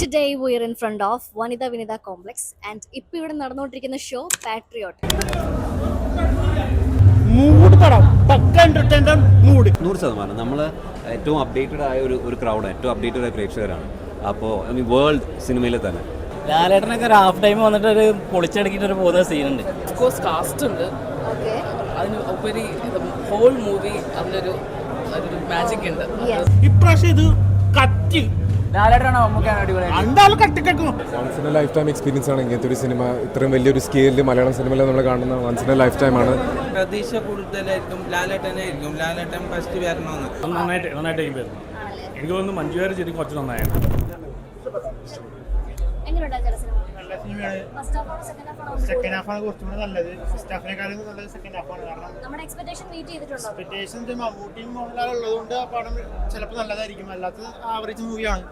Today we are in front of Vanitha Vinitha Complex and ഇപ്പോൾ ഇവിടെ നടന്നുകൊണ്ടിരിക്കുന്ന show patriot. Mood പടം പക്ക entertainment mood 100%. നമ്മൾ ഏറ്റവും അപ്ഡേറ്റഡ് ആയ ഒരു ക്രൗഡ്, ഏറ്റവും അപ്ഡേറ്റഡ് ആയ പ്രേക്ഷകരാണ്. അപ്പോൾ ഐ മീൻ വേൾഡ് സിനിമയിൽ തന്നെ ലാലേട്ടനൊക്കെ ഒരു ഹാഫ് ടൈം വന്നിട്ട് ഒരു പൊളിച്ചടക്കിയിട്ട് പോകുന്ന സീനുണ്ട്. ഓഫ്കോഴ്സ് കാസ്റ്റ് ഉണ്ട്. അതിന് ഉപരി ഹോൾ മൂവി അതിലൊരു മാജിക് ഉണ്ട്. ഇപ്രാവശ്യം ഇത് കത്തി ലാലേട്ടനാണ് മമ്മൂക്കാണ് അടിപൊളി. രണ്ടാളും കട്ടിക്കെട്ടും. Once in a lifetime experience ആണ് ഇങ്ങനത്തെ ഒരു സിനിമ. ഇത്രയും വലിയൊരു സ്കെയിലിൽ മലയാളം സിനിമയിൽ നമ്മൾ കാണുന്ന once in a lifetime ആണ്. പ്രതീക്ഷ കൂടുതലായിരിക്കും ലാലേട്ടനായിരിക്കും. ലാലേട്ടൻ ഫസ്റ്റ് വരണമെന്ന് നന്നായിട്ട് വരുന്നു. എനിക്ക് തോന്നുന്നു മഞ്ജു വാര്യർ ശരി കുറച്ച് നന്നായിരുന്നു. സെക്കൻഡ് ഹാഫാണ് കുറച്ചുകൂടി നല്ലത്. ഫസ്റ്റ് ഹാഫിനെക്കാളും നല്ലത് സെക്കൻഡ് ഹാഫാണ്. കാരണം എക്സ്പെക്ടേഷൻ മമ്മൂട്ടിയും മോഹൻലാൽ ഉള്ളതുകൊണ്ട് ആ പടം ചിലപ്പോൾ നല്ലതായിരിക്കും. അല്ലാത്ത ആവറേജ് മൂവിയാണ്.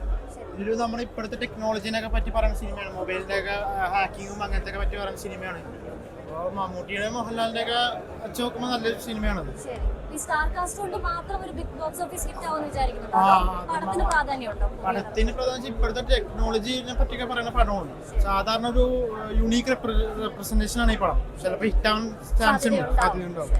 ഇതിൽ നമ്മുടെ ഇപ്പോഴത്തെ ടെക്നോളജിനെയൊക്കെ പറ്റി പറയുന്ന സിനിമയാണ്. മൊബൈലിൻ്റെ ഒക്കെ ഹാക്കിങ്ങും അങ്ങനത്തെ ഒക്കെ പറ്റി പറയുന്ന സിനിമയാണ്. അപ്പോൾ മമ്മൂട്ടിയുടെ മോഹൻലാലിൻ്റെ ഒക്കെ വെച്ച് നോക്കുമ്പോൾ നല്ലൊരു സിനിമയാണ്. പടത്തിന് പ്രാധാന്യം ഇപ്പോഴത്തെ ടെക്നോളജിനെ പറ്റിയൊക്കെ പറയുന്ന പടമാണ്. സാധാരണ ഒരു യൂണീക്ക് റെപ്രസെന്റേഷൻ ആണ് ഈ പടം. ചിലപ്പോൾ ഹിറ്റാവാൻ ചാൻസ് ഉണ്ട്, സാധ്യതയുണ്ടാവും.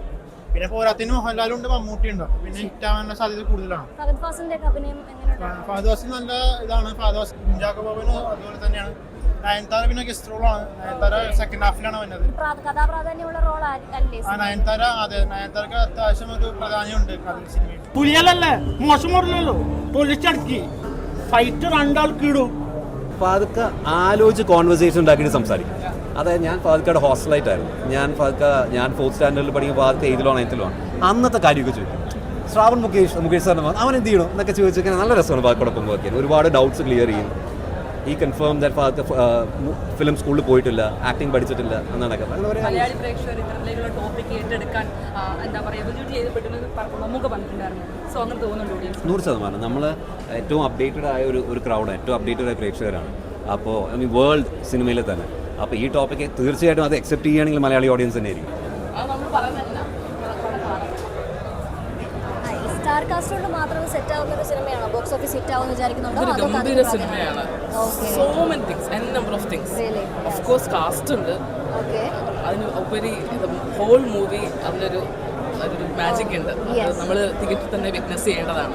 പിന്നെ പോരാത്തിന് മോഹൻലാലും ഉണ്ട്, മമ്മൂട്ടി ഉണ്ട്. പിന്നെ ഹിറ്റാവാനുള്ള സാധ്യത കൂടുതലാണ്. ഫഹദ് ഫാസിൽ നല്ല ഇതാണ്. ഫഹദ് ഫാസിൽ കുഞ്ചാക്കോ ബോബനും അതുപോലെ തന്നെയാണ്. നയൻതാര പിന്നെ ഗസ്റ്റ് റോളാണ്. നയൻതാര സെക്കൻഡ് ഹാഫിലാണ് വന്നത്. നയൻതാര നയൻതാരക്ക് അത്യാവശ്യം ഒരു പ്രാധാന്യമുണ്ട് സിനിമയിൽ. പുലിയല്ലേ മോശം മോഡലല്ലോ, പൊലിച്ചടക്കി ഫൈറ്റ് രണ്ടാൾക്ക് ഇടും. ഫാദുക്ക ആലോചിച്ച് കോൺവെർസേഷൻ ഉണ്ടാക്കിയിട്ട് സംസാരിക്കും. അതായത് ഞാൻ ഫാദുക്കയുടെ ഹോസ്റ്റലായിട്ടായിരുന്നു. ഞാൻ 4th സ്റ്റാൻഡേർഡിൽ പഠിക്കുമ്പോൾ ഫാദുക്ക 8th-ലോ 9th-ലോ ആണ്. അന്നത്തെ കാര്യമൊക്കെ ചോദിക്കും. ശ്രാവൺ മുകേഷ് സാറിന് അവൻ എന്ത് ചെയ്യണം എന്നൊക്കെ ചോദിച്ചൊക്കെ നല്ല രസമാണ്. ഫാദുക്കോടൊപ്പം വർക്ക് ഒരുപാട് ഡൗട്ട്സ് ക്ലിയർ ചെയ്യും. ഈ കൺഫേം ദാറ്റ് ഫാദുക്ക ഫിലിം സ്കൂളിൽ പോയിട്ടില്ല, ആക്ടിങ് പഠിച്ചിട്ടില്ല എന്നൊക്കെ. മലയാളി പ്രേക്ഷകർ ഇത്തരത്തിലേക്കുള്ള ടോപ്പിക് ഏറ്റെടുക്കാൻ എന്താ പറയുക എവല്യൂട്ട് ചെയ്യപ്പെട്ടെന്ന് നമുക്ക് പറഞ്ഞിട്ടുണ്ടായിരുന്നു. സോ അങ്ങനെ തോന്നുന്നുണ്ട്. 100%. നമ്മൾ ഏറ്റവും അപ്ഡേറ്റഡ് ആയ ഒരു ക്രൗഡ്, ഏറ്റവും അപ്ഡേറ്റഡ് ആയ പ്രേക്ഷകരാണ്. അപ്പോൾ ഐ മീൻ വേൾഡ് സിനിമയിൽ തന്നെ. അപ്പോൾ ഈ ടോപ്പിക്ക് തീർച്ചയായിട്ടും അത് അക്സെപ്റ്റ് ചെയ്യുകയാണെങ്കിൽ മലയാളി ഓഡിയൻസ് തന്നെ ആയിരിക്കും. സ്റ്റാർ കാസ്റ്റ് കൊണ്ട് മാത്രം സെറ്റ് ആവുന്ന ഒരു സിനിമയാണോ? ബോക്സ് ഓഫീസ് ഹിറ്റ് ആവുമെന്ന് വിചാരിക്കുന്നുണ്ടോ? ഗംഭീര സിനിമയാണ്. So many things, n number of things. Of course cast ഉണ്ട്. അതിന് ഉപരി ഹോൾ മൂവി അതിലൊരു മാജിക് ഉണ്ട്. നമ്മൾ തിയേറ്ററിൽ തന്നെ വിറ്റ്നസ് ചെയ്യേണ്ടതാണ്.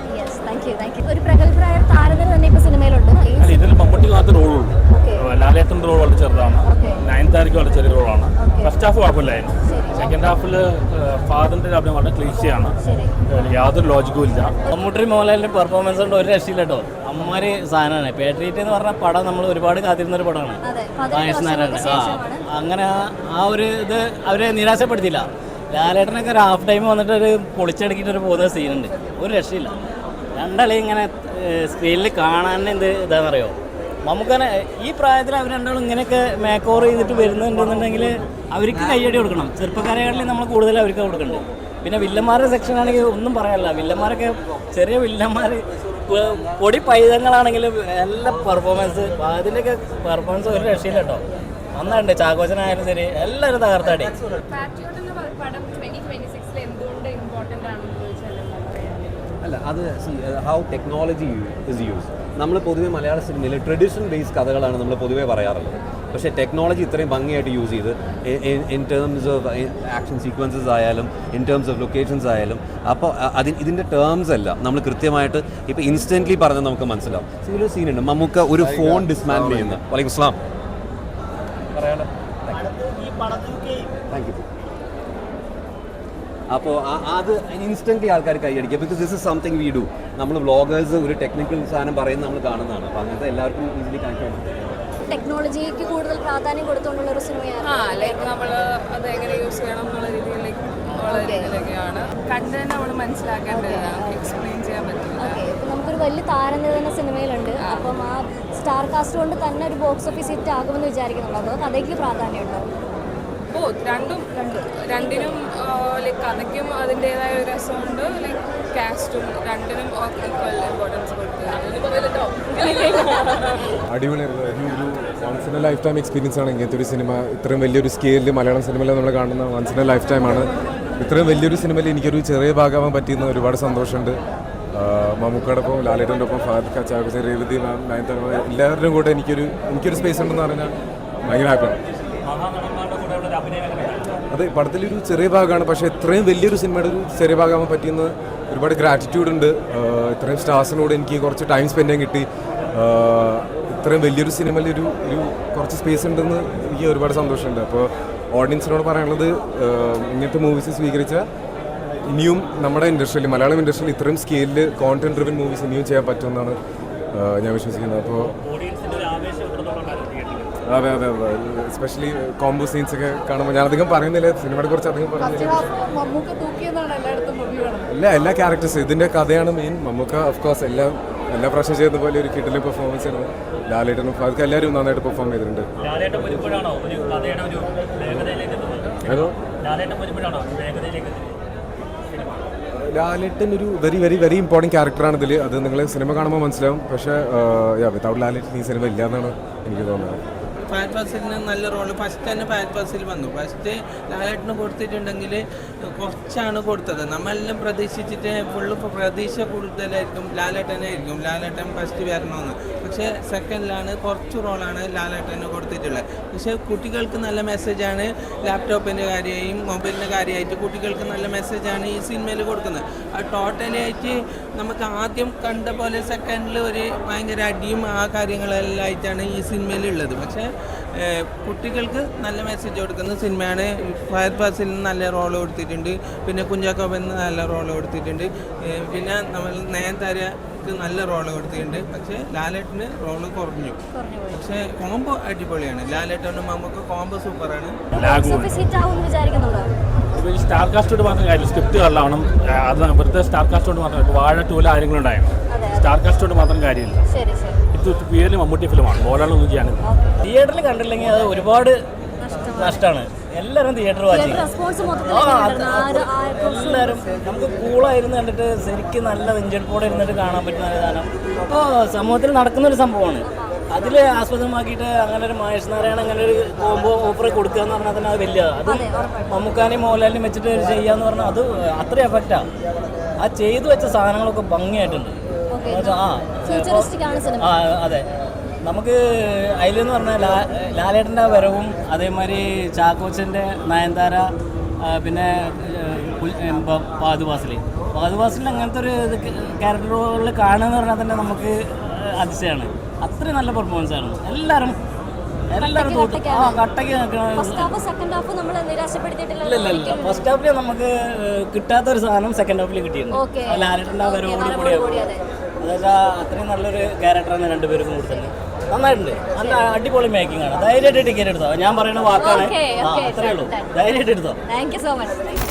ഒരു പ്രഗത്ഭരായ താരങ്ങൾ തന്നെ ഇപ്പൊ സിനിമയിലുണ്ട്. ഇതിൽ മമ്മൂട്ടി മാത്രമേ റോളുള്ളൂ. ലാലേട്ടൻ്റെ റോൾ വളരെ ചെറുതാണ്. നയൻതാരയ്ക്ക് വളരെ ചെറിയ റോളാണ്. ഫസ്റ്റ് ഹാഫ് കുഴപ്പമില്ലായിരുന്നു. സെക്കൻഡ് ഹാഫിൽ ഫാദറിൻ്റെ അഭിനയം വളരെ ക്ലീശയാണ്. യാതൊരു ലോജിക്കും ഇല്ല. മമ്മൂട്ടി മോഹൻലാലിൻ്റെ പെർഫോമൻസ് കൊണ്ട് ഒരു രക്ഷയില്ല കേട്ടോ. അമ്മമാര് സാധനമാണ്. പേട്രീറ്റ് എന്ന് പറഞ്ഞ പടം നമ്മൾ ഒരുപാട് കാത്തിരുന്നൊരു പടമാണ്. അങ്ങനെ ആ ഒരു ഇത് അവരെ നിരാശപ്പെടുത്തിയില്ല. ലാലേട്ടനൊക്കെ ഒരു ഹാഫ് ടൈം വന്നിട്ട് ഒരു പൊളിച്ചടക്കിയിട്ട് പോകുന്ന സീനുണ്ട്. ഒരു രക്ഷയില്ല. രണ്ടാളെ ഇങ്ങനെ സ്ക്രീനിൽ കാണാൻ ഇതാണെന്നറിയോ. നമുക്കങ്ങനെ ഈ പ്രായത്തിൽ അവർ രണ്ടാളും ഇങ്ങനെയൊക്കെ മേക്ക് ഓവർ ചെയ്തിട്ട് വരുന്നുണ്ടെന്നുണ്ടെങ്കിൽ അവർക്ക് കയ്യടി കൊടുക്കണം. ചെറുപ്പക്കാരെക്കാട്ടിലും നമ്മൾ കൂടുതൽ അവർക്ക് കൊടുക്കുന്നുണ്ട്. പിന്നെ വില്ലന്മാരുടെ സെക്ഷൻ ആണെങ്കിൽ ഒന്നും പറയാനില്ല. വില്ലന്മാരൊക്കെ ചെറിയ വില്ലന്മാർ പൊടി പൈതങ്ങളാണെങ്കിലും എല്ലാ പെർഫോമൻസ്, അതിൻ്റെയൊക്കെ പെർഫോമൻസ് ഒരു രക്ഷയില്ല കേട്ടോ. നന്നായിട്ടുണ്ട്. ചാക്കോച്ചനായാലും ശരി എല്ലാവരും തകർത്താടി. അല്ല, അത് ഹൗ ടെക്നോളജി ഇസ് യൂസ്. നമ്മൾ പൊതുവേ മലയാള സിനിമയിൽ ട്രഡീഷണൽ ബേസ്ഡ് കഥകളാണ് നമ്മൾ പൊതുവേ പറയാറുള്ളത്. പക്ഷേ ടെക്നോളജി ഇത്രയും ഭംഗിയായിട്ട് യൂസ് ചെയ്ത് in terms of action sequences ആയാലും ഇൻ ടേംസ് ഓഫ് ലൊക്കേഷൻസ് ആയാലും, അപ്പോൾ ഇതിൻ്റെ ടേംസ് എല്ലാം നമ്മൾ കൃത്യമായിട്ട് ഇപ്പോൾ ഇൻസ്റ്റൻ്റ്ലി പറഞ്ഞാൽ നമുക്ക് മനസ്സിലാവും. ഇതിലൊരു സീനുണ്ട്, മമ്മൂക്ക ഒരു ഫോൺ ഡിസ്മാൻഡിൽ ചെയ്യുന്ന. വലൈക്കും സ്ലാം. പറയാലോ. Thank you. അപ്പോൾ അത് ഇൻസ്റ്റൻ്റ്ലി ആൾക്കാർ കൈയടിക്കുക. Because this is something we do. നമ്മൾ വ്ളോഗേഴ്സ് ഒരു ടെക്നിക്കൽ സാധനം പറയുന്നത് നമ്മൾ കാണുന്നതാണ്. അപ്പോൾ അങ്ങനത്തെ എല്ലാവർക്കും ഈസിലി കണക്ട് ചെയ്യണം. ടെക്നോളജിക്ക് കൂടുതൽ പ്രാധാന്യം കൊടുത്തുകൊണ്ടുള്ള ഒരു സിനിമയാണ്. ലൈക്ക് നമ്മൾ അത് എങ്ങനെ യൂസ് ചെയ്യണം എന്നുള്ള രീതിയിലേക്കാണ് കണ്ടു നമ്മൾ മനസ്സിലാക്കേണ്ടതാണ്. എക്സ്പ്ലെയിൻ ചെയ്യാൻ പറ്റില്ല. ഇപ്പം നമുക്കൊരു വലിയ താരങ്ങൾ തന്നെ സിനിമയിലുണ്ട്. അപ്പം ആ സ്റ്റാർ കാസ്റ്റ് കൊണ്ട് തന്നെ ഒരു ബോക്സ് ഓഫീസ് ഹിറ്റ് ആകുമെന്ന് വിചാരിക്കുന്നുണ്ടോ? അതോ കഥയ്ക്ക് പ്രാധാന്യമുണ്ടോ? രണ്ടിനും ലൈക്ക് കഥയ്ക്കും അതിൻ്റെതായ ഒരു രസമുണ്ട്. ലൈക്ക് കാസ്റ്റും രണ്ടിനും ഈക്വൽ ഇമ്പോർട്ടൻസ് കൊടുക്കുക. അടിപൊളിയായിരുന്നു. ഒരു once in a lifetime experience ആണ് ഇങ്ങനത്തെ ഒരു സിനിമ. ഇത്രയും വലിയൊരു സ്കെയിലിൽ മലയാളം സിനിമയിൽ നമ്മൾ കാണുന്ന വൺസ് ഇൻ എ ലൈഫ് ടൈമാണ്. ഇത്രയും വലിയൊരു സിനിമയിൽ എനിക്കൊരു ചെറിയ ഭാഗമാകാൻ പറ്റിയെന്ന് ഒരുപാട് സന്തോഷമുണ്ട്. മമ്മൂക്കയുടെ ഒപ്പം ലാലേട്ടൻ്റെ ഒപ്പം ഫഹദ് ചാക്കോച്ചൻ, രേവതി മാം, നയൻതാര എല്ലാവരുടെയും കൂടെ എനിക്കൊരു സ്പേസ് ഉണ്ടെന്ന് പറഞ്ഞാൽ ഭയങ്കര ഹാപ്പിയാണ്. അത് പടത്തിലൊരു ചെറിയ ഭാഗമാണ്, പക്ഷേ ഇത്രയും വലിയൊരു സിനിമയുടെ ഒരു ചെറിയ ഭാഗമാകാൻ പറ്റിയെന്ന് ഒരുപാട് ഗ്രാറ്റിറ്റ്യൂഡ് ഉണ്ട്. ഇത്രയും സ്റ്റാർസിനോട് എനിക്ക് കുറച്ച് ടൈം സ്പെൻഡ് ചെയ്യാൻ കിട്ടി. ഇത്രയും വലിയൊരു സിനിമയിൽ ഒരു കുറച്ച് സ്പേസ് ഉണ്ടെന്ന് എനിക്ക് ഒരുപാട് സന്തോഷമുണ്ട്. അപ്പോൾ ഓഡിയൻസിനോട് പറയാനുള്ളത്, ഇങ്ങനത്തെ മൂവീസ് സ്വീകരിച്ച ഇനിയും നമ്മുടെ ഇൻഡസ്ട്രിയിൽ, മലയാളം ഇൻഡസ്ട്രിയിൽ ഇത്രയും സ്കെയിലിൽ കോണ്ടന്റ് ഡ്രിവൻ മൂവീസ് ഇനിയും ചെയ്യാൻ പറ്റുമെന്നാണ് ഞാൻ വിശ്വസിക്കുന്നത്. അപ്പോൾ അതെ അതെ അതെ, എസ്പെഷ്യലി കോംബോ സീൻസ് ഒക്കെ കാണുമ്പോൾ ഞാൻ അധികം പറയുന്നില്ല, സിനിമയെ കുറിച്ച് അധികം പറയുന്നില്ല. എല്ലാ ക്യാരക്ടേഴ്സ്, ഇതിൻ്റെ കഥയാണ് മെയിൻ. മമ്മൂക്ക ഓഫ്കോഴ്സ് എല്ലാ പ്രാവശ്യം ചെയ്യുന്ന പോലെ ഒരു കിട്ടൽ പെർഫോമൻസ് ആണ്. ലാലേട്ടനും ഫഹദ് എല്ലാവരും നന്നായിട്ട് പെർഫോം ചെയ്തിട്ടുണ്ട്. ലാലേട്ടൻ ഒരു വെരി വെരി വെരി ഇമ്പോർട്ടൻറ്റ് ക്യാരക്ടറാണ് ഇതിൽ. അത് നിങ്ങൾ സിനിമ കാണുമ്പോൾ മനസ്സിലാവും. പക്ഷേ വിത്തൗട്ട് ലാലേട്ടൻ ഈ സിനിമ ഇല്ല എന്നാണ് എനിക്ക് തോന്നുന്നത്. ഫഹദ് ഫാസിലിന് നല്ല റോള് ഫസ്റ്റ് തന്നെ ഫഹദ് ഫാസിൽ വന്നു. ഫസ്റ്റ് ലാലേട്ടന് കൊടുത്തിട്ടുണ്ടെങ്കിൽ കുറച്ചാണ് കൊടുത്തത്. നമ്മളെല്ലാം പ്രതീക്ഷിച്ചിട്ട് ഫുള്ള് പ്രതീക്ഷ കൂടുതലായിരിക്കും ലാലേട്ടനായിരിക്കും, ലാലേട്ടൻ ഫസ്റ്റ് വരണമെന്ന്. പക്ഷേ സെക്കൻഡിലാണ് കുറച്ച് റോളാണ് ലാലേട്ടന് കൊടുത്തിട്ടുള്ളത്. പക്ഷേ കുട്ടികൾക്ക് നല്ല മെസ്സേജാണ്, ലാപ്ടോപ്പിൻ്റെ കാര്യമായും മൊബൈലിൻ്റെ കാര്യമായിട്ട് കുട്ടികൾക്ക് നല്ല മെസ്സേജാണ് ഈ സിനിമയിൽ കൊടുക്കുന്നത്. അത് ടോട്ടലി ആയിട്ട് നമുക്ക് ആദ്യം കണ്ട പോലെ സെക്കൻഡിൽ ഒരു ഭയങ്കര അടിയും ആ കാര്യങ്ങളെല്ലാം ആയിട്ടാണ് ഈ സിനിമയിലുള്ളത്. പക്ഷേ കുട്ടികൾക്ക് നല്ല മെസ്സേജ് കൊടുക്കുന്ന സിനിമയാണ്. ഫഹദ് ഫാസിലിന് നല്ല റോള് കൊടുത്തിട്ടുണ്ട്, പിന്നെ കുഞ്ചാക്കോബന് നല്ല റോള് കൊടുത്തിട്ടുണ്ട്, പിന്നെ നമ്മൾ നയൻതാരക്ക് നല്ല റോള് കൊടുത്തിട്ടുണ്ട്. പക്ഷേ ലാലേട്ടന് റോള് കുറഞ്ഞു. പക്ഷേ കോംബോ അടിപൊളിയാണ്. ലാലേട്ടനും നമുക്ക് കോംബോ സൂപ്പറാണ്. സ്റ്റാർ കാസ്റ്റോട് മാത്രം കാര്യമില്ല, സ്ക്രിപ്റ്റ് കള്ളാവണം. അത് വെറുതെ സ്റ്റാർ കാസ്റ്റോട് മാത്രം വാഴ 2 ആരെങ്കിലും ഉണ്ടായിരുന്നു. സ്റ്റാർ കാസ്റ്റോട് മാത്രം കാര്യമില്ല. ഇത് പേരിൽ മമ്മൂട്ടി ഫിലിമാണ്, മോഹൻലാലൊന്നും ചെയ്യാനില്ല. തിയേറ്ററിൽ കണ്ടില്ലെങ്കിൽ അത് ഒരുപാട് നഷ്ടമാണ്. എല്ലാവരും തിയേറ്റർ വാച്ച് എല്ലാവരും നമുക്ക് കൂളായിരുന്നു കണ്ടിട്ട് ശരിക്കും നല്ല വെഞ്ചെടുപ്പോടെ ഇരുന്നിട്ട് കാണാൻ പറ്റുന്ന ഒരു സാധനം ഇപ്പോൾ സമൂഹത്തിൽ നടക്കുന്നൊരു സംഭവമാണ്. അതിൽ ആസ്പദമാക്കിയിട്ട് അങ്ങനെ ഒരു മഹേഷ് നാരായണൻ അങ്ങനെ ഒരു കോംബോ ഓഫർ കൊടുക്കുക എന്ന് പറഞ്ഞാൽ തന്നെ അത് വലിയ, അത് മമ്മൂക്കാനെയും മോഹൻലാലിനെയും വെച്ചിട്ട് ചെയ്യാന്ന് പറഞ്ഞാൽ അത് അത്രയും എഫക്റ്റാണ്. ആ ചെയ്തു വെച്ച സാധനങ്ങളൊക്കെ ഭംഗിയായിട്ടുണ്ട്. അതെ, നമുക്ക് അതിലെന്ന് പറഞ്ഞാൽ ലാലേട്ടൻ്റെ വരവും അതേമാതിരി ചാക്കോച്ചൻ്റെ, നയൻതാര, പിന്നെ ഫഹദ് ഫാസിൽ അങ്ങനത്തെ ഒരു ക്യാരക്ടർ റോളിൽ കാണുക എന്ന് പറഞ്ഞാൽ തന്നെ നമുക്ക് അതിശയമാണ്. അത്രയും നല്ല പെർഫോമൻസ് ആയിരുന്നു. എല്ലാവരും കട്ടയ്ക്ക് ഇല്ല. ഫസ്റ്റ് ഹാഫിൽ നമുക്ക് കിട്ടാത്തൊരു സാധനം സെക്കൻഡ് ഹാഫിൽ കിട്ടിയിരുന്നു. ലാലേട്ടൻ്റെ ആ വരവോട് കൂടിയാണ്. അതായത് അത്രയും നല്ലൊരു ക്യാരക്ടറാണ് രണ്ടുപേർക്കും കൊടുത്തത്. നന്നായിട്ടുണ്ട്. നല്ല അടിപൊളി മേക്കിംഗ് ആണ്. ധൈര്യമായിട്ട് ടിക്കറ്റ് എടുത്തോ. ഞാൻ പറയുന്ന വാക്കാണ്. അത്രേ ഉള്ളൂ, ധൈര്യമായിട്ട് എടുത്തോ.